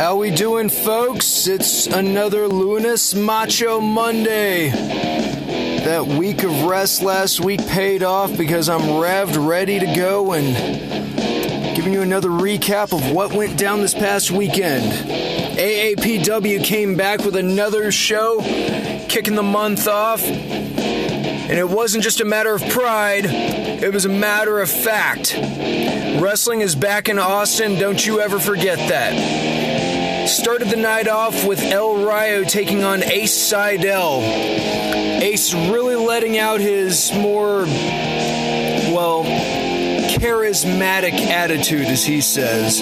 How we doing, folks? It's another Lunes Macho Monday. That week of rest last week paid off because I'm revved, ready to go, and giving you another recap of what went down this past weekend. AAPW came back with another show, kicking the month off, and it wasn't just a matter of pride, it was a matter of fact. Wrestling is back in Austin, don't you ever forget that. Started the night off with El Rayo taking on Ace Seidel. Ace really letting out his more, charismatic attitude, as he says.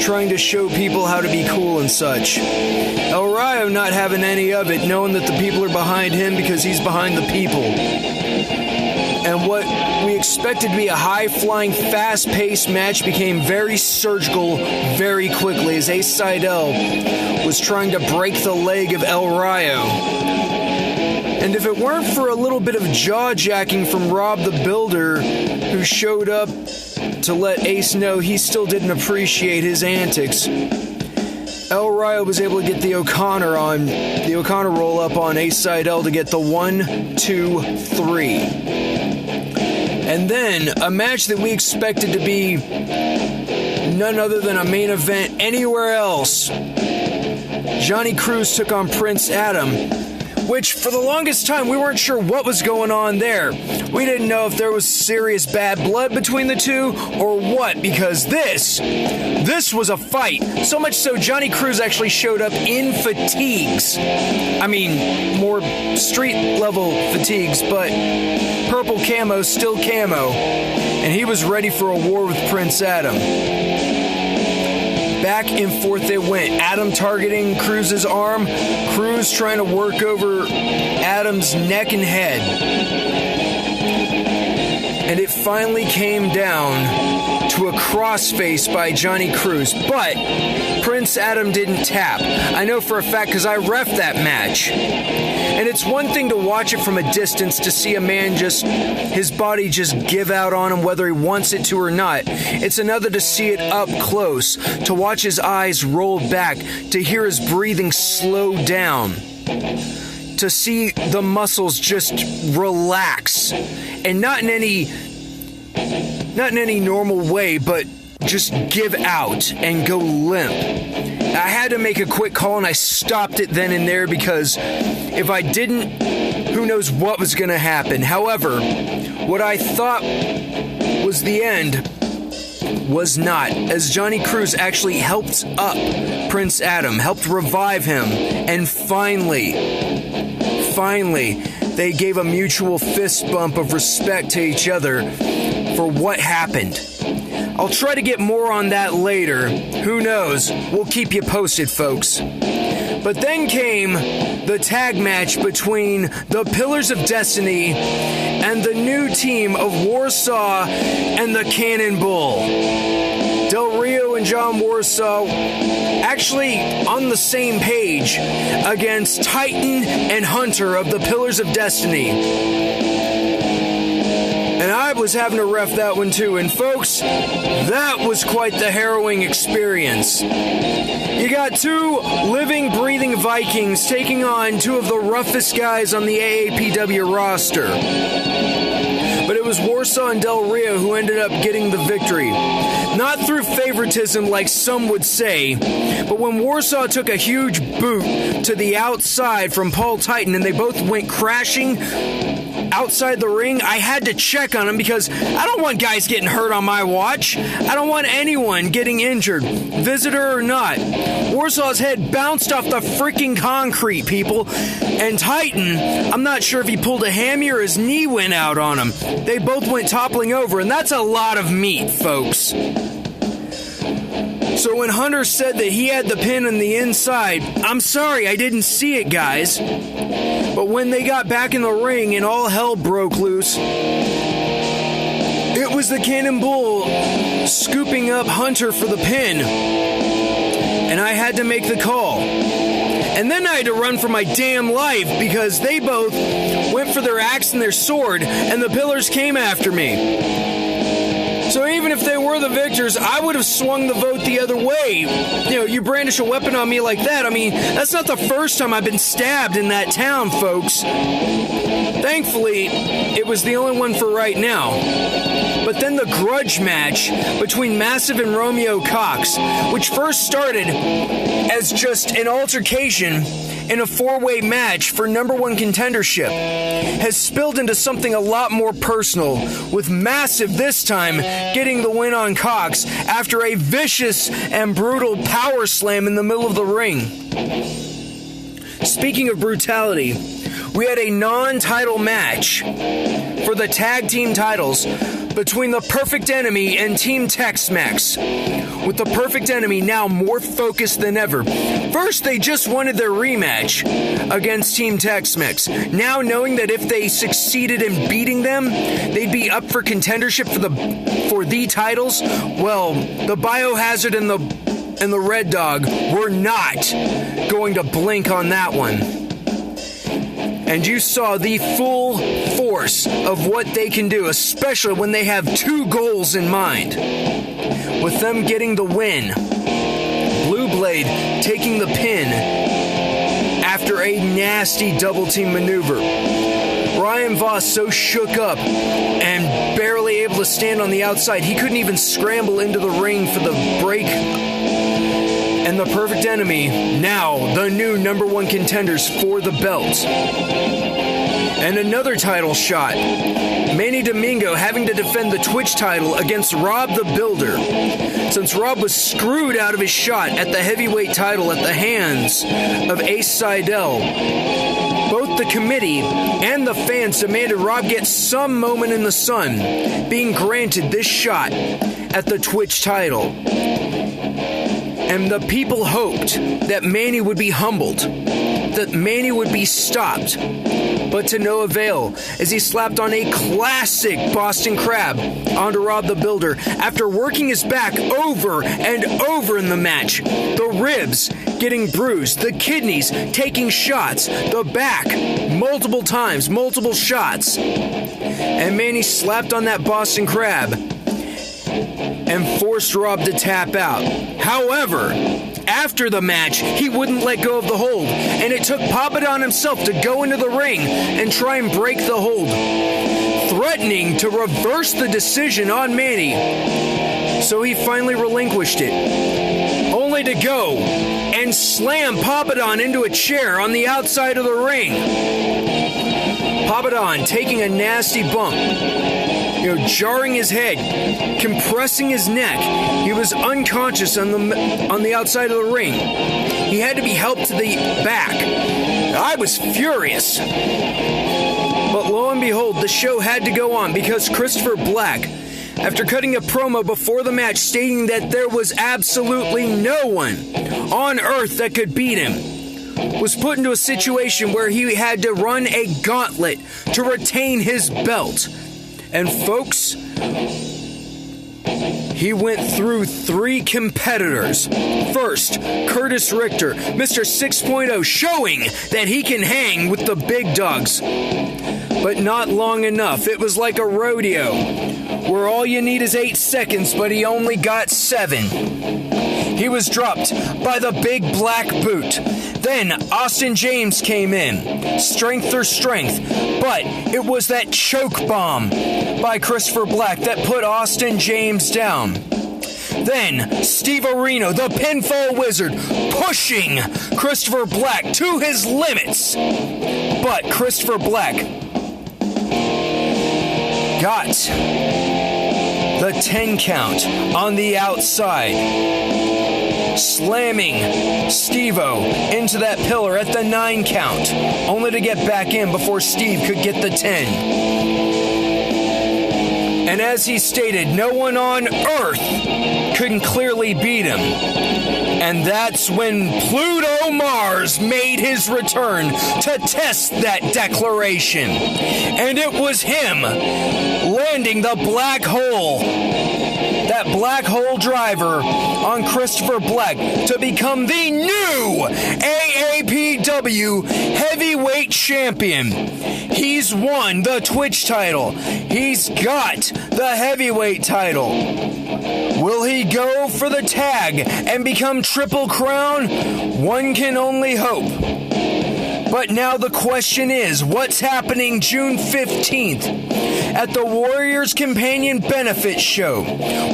Trying to show people how to be cool and such. El Rayo not having any of it, knowing that the people are behind him because he's behind the people. And what we expected to be a high-flying, fast-paced match became very surgical very quickly as Ace Seidel was trying to break the leg of El Rayo. And if it weren't for a little bit of jaw-jacking from Rob the Builder, who showed up to let Ace know he still didn't appreciate his antics, El Rayo was able to get the O'Connor roll-up on Ace Seidel to get the 1, 2, 3. And then, a match that we expected to be none other than a main event anywhere else. Johnny Cruz took on Prince Adam, which for the longest time we weren't sure what was going on there. We didn't know if there was serious bad blood between the two or what, because this was a fight. So much so Johnny Cruz actually showed up in fatigues. I mean, more street level fatigues, but purple camo, still camo. And he was ready for a war with Prince Adam. Back and forth they went. Adam targeting Cruz's arm. Cruz trying to work over Adam's neck and head. And it finally came down to a crossface by Johnny Cruz. But Prince Adam didn't tap. I know for a fact because I reffed that match. And it's one thing to watch it from a distance to see a man his body just give out on him whether he wants it to or not. It's another to see it up close, to watch his eyes roll back, to hear his breathing slow down, to see the muscles just relax, and not in any normal way, but just give out and go limp. I had to make a quick call, and I stopped it then and there because if I didn't, who knows what was going to happen. However, what I thought was the end was not, as Johnny Cruz actually helped up Prince Adam, helped revive him, and finally, they gave a mutual fist bump of respect to each other for what happened. I'll try to get more on that later. Who knows? We'll keep you posted, folks. But then came the tag match between the Pillars of Destiny and the new team of Warsaw and the Cannonball. Del Rio and John Warsaw actually on the same page against Titan and Hunter of the Pillars of Destiny. And I was having to ref that one too. And folks, that was quite the harrowing experience. You got two living, breathing Vikings taking on two of the roughest guys on the AAPW roster. But it was Warsaw and Del Rio who ended up getting the victory. Not through favoritism like some would say, but when Warsaw took a huge boot to the outside from Paul Titan and they both went crashing outside the ring, I had to check on him because I don't want guys getting hurt on my watch. I don't want anyone getting injured, visitor or not. Warsaw's head bounced off the freaking concrete, people. And Titan, I'm not sure if he pulled a hammy or his knee went out on him. They both went toppling over, and that's a lot of meat, folks. So when Hunter said that he had the pin on the inside, I'm sorry, I didn't see it, guys. But when they got back in the ring and all hell broke loose, it was the Cannonball scooping up Hunter for the pin. And I had to make the call. And then I had to run for my damn life because they both went for their axe and their sword, and the Pillars came after me. So even if they were the victors, I would have swung the vote the other way. You brandish a weapon on me like that. I mean, that's not the first time I've been stabbed in that town, folks. Thankfully, it was the only one for right now. But then the grudge match between Massive and Romeo Cox, which first started as just an altercation in a four-way match for number one contendership, has spilled into something a lot more personal, with Massive this time getting the win on Cox after a vicious and brutal power slam in the middle of the ring. Speaking of brutality, we had a non-title match for the tag team titles between the Perfect Enemy and Team Tex-Mex, with the Perfect Enemy now more focused than ever. First, they just wanted their rematch against Team Tex-Mex. Now, knowing that if they succeeded in beating them, they'd be up for contendership for the titles, well, the Biohazard and the Red Dog were not going to blink on that one. And you saw the full force of what they can do, especially when they have two goals in mind. With them getting the win, Blue Blade taking the pin after a nasty double team maneuver. Ryan Voss so shook up and barely able to stand on the outside, he couldn't even scramble into the ring for the break. And the Perfect Enemy, now the new number one contenders for the belt. And another title shot. Manny Domingo having to defend the Twitch title against Rob the Builder, since Rob was screwed out of his shot at the heavyweight title at the hands of Ace Seidel. Both the committee and the fans demanded Rob get some moment in the sun, being granted this shot at the Twitch title. And the people hoped that Manny would be humbled, that Manny would be stopped, but to no avail, as he slapped on a classic Boston Crab onto Rob the Builder after working his back over and over in the match. The ribs getting bruised, the kidneys taking shots, the back multiple times, multiple shots. And Manny slapped on that Boston Crab and forced Rob to tap out. However, after the match, he wouldn't let go of the hold, and it took Papadon himself to go into the ring and try and break the hold, threatening to reverse the decision on Manny. So he finally relinquished it, only to go and slam Papadon into a chair on the outside of the ring. Papadon taking a nasty bump, jarring his head, compressing his neck. He was unconscious on the outside of the ring. He had to be helped to the back. I was furious. But lo and behold, the show had to go on because Christopher Black, after cutting a promo before the match stating that there was absolutely no one on earth that could beat him, was put into a situation where he had to run a gauntlet to retain his belt. And folks, he went through three competitors. First, Curtis Richter, Mr. 6.0, showing that he can hang with the big dogs. But not long enough. It was like a rodeo, where all you need is 8 seconds, but he only got 7. He was dropped by the big black boot. Then Austin James came in, strength for strength, but it was that choke bomb by Christopher Black that put Austin James down. Then Steve Areno, the pinfall wizard, pushing Christopher Black to his limits. But Christopher Black got the 10 count on the outside, slamming Steve-O into that pillar at the 9 count, only to get back in before Steve could get the 10. And as he stated, no one on earth couldn't clearly beat him. And that's when Pluto Mars made his return to test that declaration. And it was him landing the black hole that that black hole driver on Christopher Black to become the new AAPW heavyweight champion. He's won the Twitch title. He's got the heavyweight title. Will he go for the tag and become Triple Crown? One can only hope. But now the question is, what's happening June 15th at the Warriors Companion Benefit Show?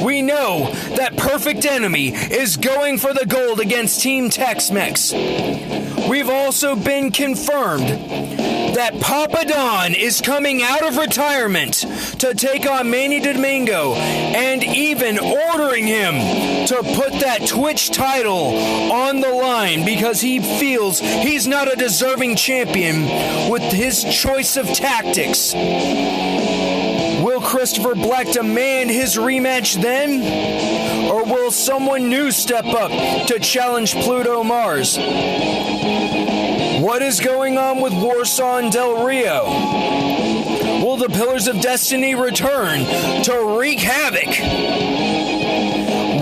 We know that Perfect Enemy is going for the gold against Team Tex-Mex. We've also been confirmed that Papa Don is coming out of retirement to take on Manny Domingo, and even ordering him to put that Twitch title on the line because he feels he's not a deserving champion with his choice of tactics. Will Christopher Black demand his rematch then? Or will someone new step up to challenge Pluto Mars? What is going on with Warsaw and Del Rio? Will the Pillars of Destiny return to wreak havoc?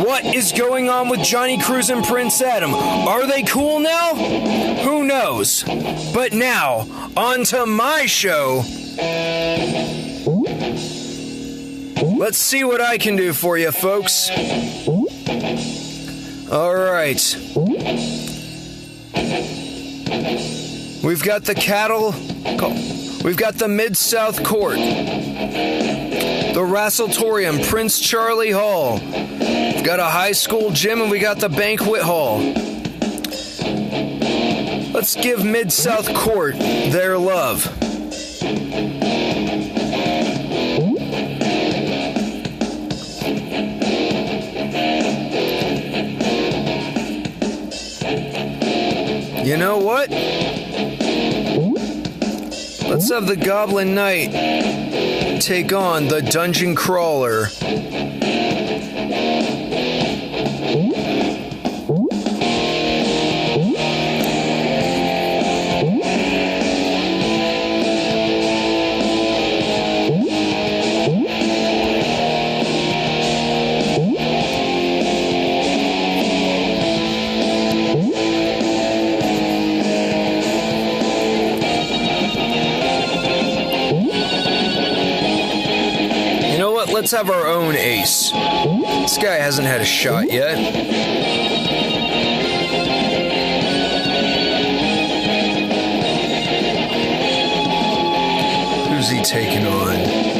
What is going on with Johnny Cruz and Prince Adam? Are they cool now? Who knows? But now, on to my show. Let's see what I can do for you, folks. All right. We've got the cattle. We've got the Mid-South Court. The Rassletorium, Prince Charlie Hall. We've got a high school gym, and we got the banquet hall. Let's give Mid-South Court their love. You know what? Let's have the Goblin Knight take on the Dungeon Crawler. Let's have our own ace. This guy hasn't had a shot yet. Who's he taking on?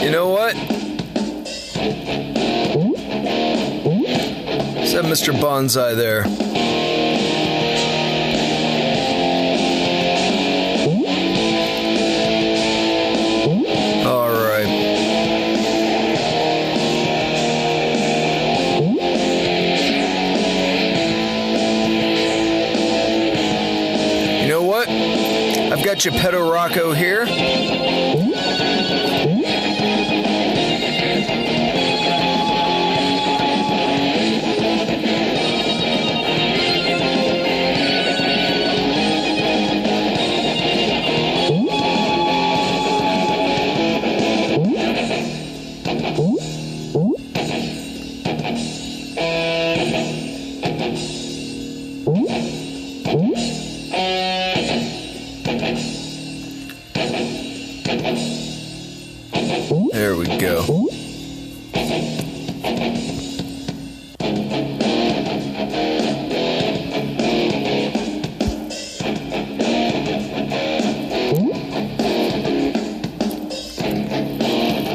You know what? Let's have Mr. Bonsai there. All right. You know what? I've got Geppetto Rocco here. There we go.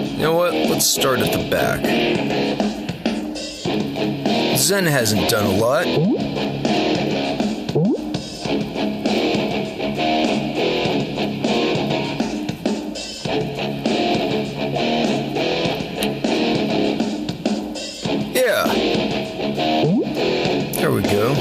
You know what? Let's start at the back. Zen hasn't done a lot. Yeah. There we go.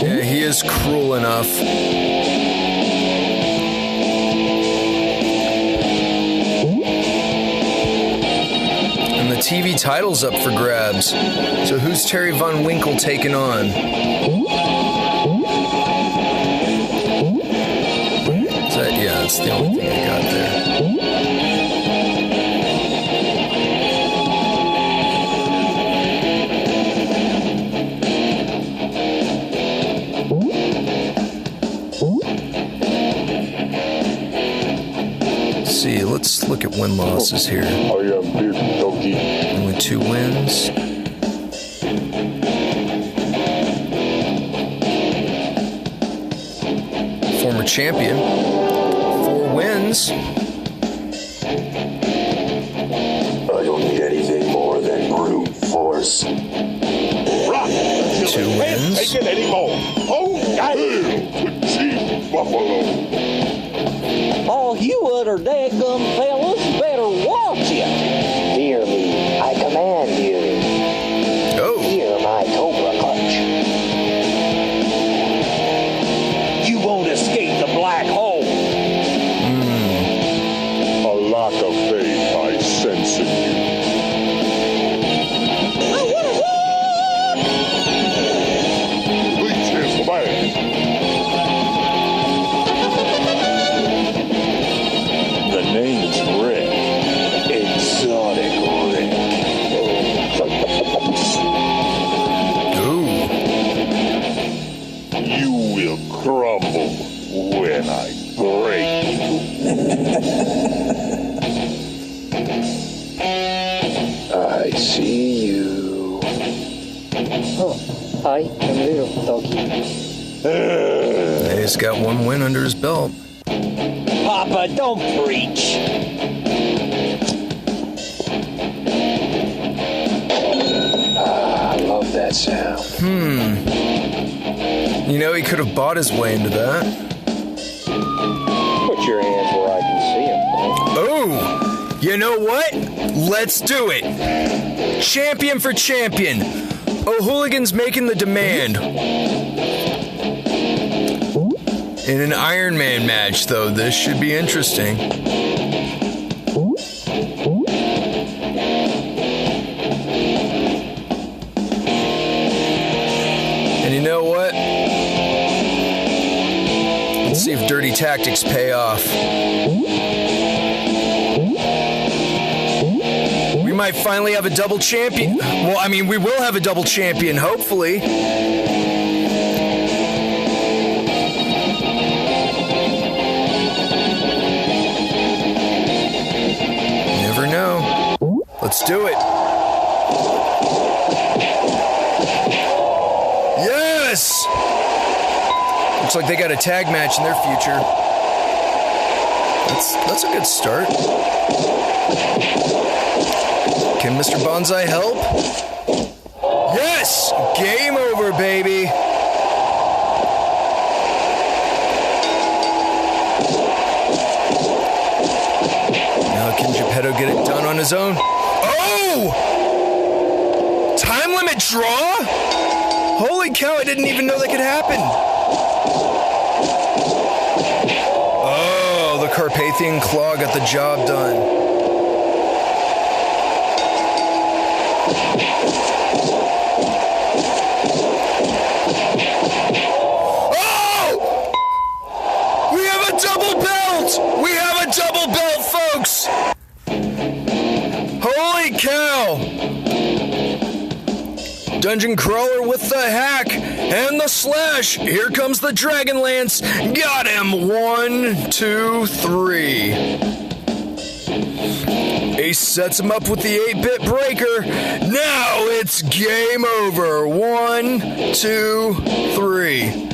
Yeah, he is cruel enough. TV title's up for grabs. So who's Terry Von Winkle taking on? Is that, yeah, that's the only thing I got there. See, let's look at win-losses here. Only 2 wins. Former champion. 4 wins. I don't need anything more than brute force. 2 wins. Take it anymore. Oh, Chief Buffalo. All you other daggum fellas better watch it. Fear me, I command you. Oh. Hear my cobra clutch. You won't escape the black hole. A lack of faith I sense in you. Bleach his man. The name's Rick. Exotic Rick. Ooh. You will crumble when I break you. I see you. Oh, hi, I'm little doggy. He's got 1 win under his belt. Papa, don't preach. I love that sound. You know, he could have bought his way into that. Put your hands where I can see them. Oh, you know what? Let's do it. Champion for champion. O'Hooligan's making the demand. In an Iron Man match, though, this should be interesting. And you know what? Let's see if dirty tactics pay off. We might finally have a double champion. Well, I mean, we will have a double champion, hopefully. Never know. Let's do it. Yes! Looks like they got a tag match in their future. That's a good start. Can Mr. Bonsai help? Yes! Game over, baby! Now can Geppetto get it done on his own? Oh! Time limit draw? Holy cow, I didn't even know that could happen. Oh, the Carpathian Claw got the job done. Dungeon Crawler with the hack and the slash. Here comes the Dragon Lance. Got him. 1, 2, 3. Ace sets him up with the 8-bit breaker. Now it's game over. 1, 2, 3.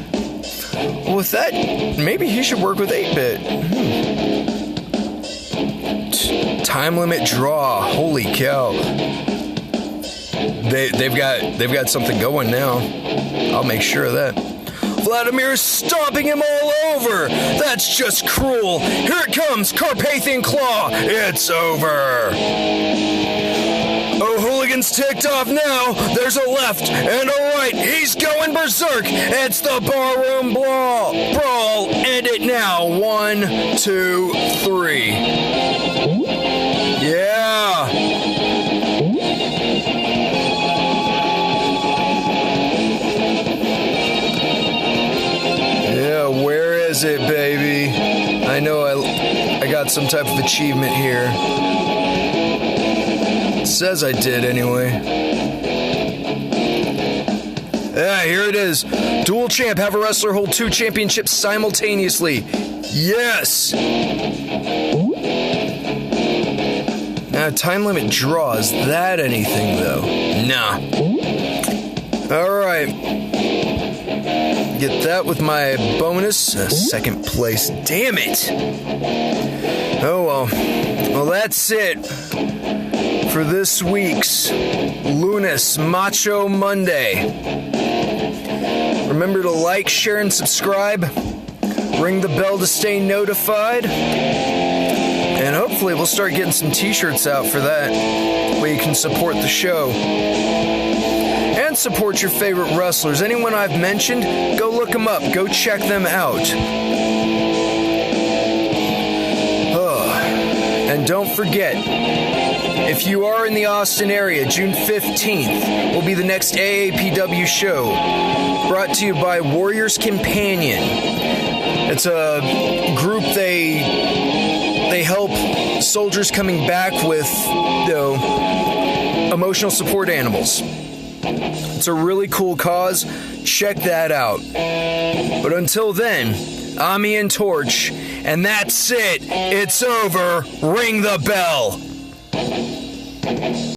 With that, maybe he should work with 8-bit. Time limit draw. Holy cow. They've got something going now. I'll make sure of that. Vladimir's stomping him all over. That's just cruel. Here it comes, Carpathian Claw. It's over. Oh, Hooligan's ticked off now. There's a left and a right. He's going berserk. It's the barroom brawl. End it now. 1, 2, 3. Yeah. Yeah, where is it, baby? I know I got some type of achievement here. Says I did anyway. Yeah, here it is. Dual champ. Have a wrestler hold 2 championships simultaneously. Yes. Now, time limit draw. Is that anything, though? Nah. All right. Get that with my bonus. Second place. Damn it. Oh, well. Well, that's it for this week's Lunes Macho Monday. Remember to like, share, and subscribe. Ring the bell to stay notified. And hopefully we'll start getting some t-shirts out for that, where you can support the show. And support your favorite wrestlers. Anyone I've mentioned, go look them up. Go check them out. And don't forget, if you are in the Austin area, June 15th will be the next AAPW show, brought to you by Warriors Companion. It's a group, they help soldiers coming back with, emotional support animals. It's a really cool cause. Check that out. But until then, I'm Ian Torch, and that's it. It's over. Ring the bell.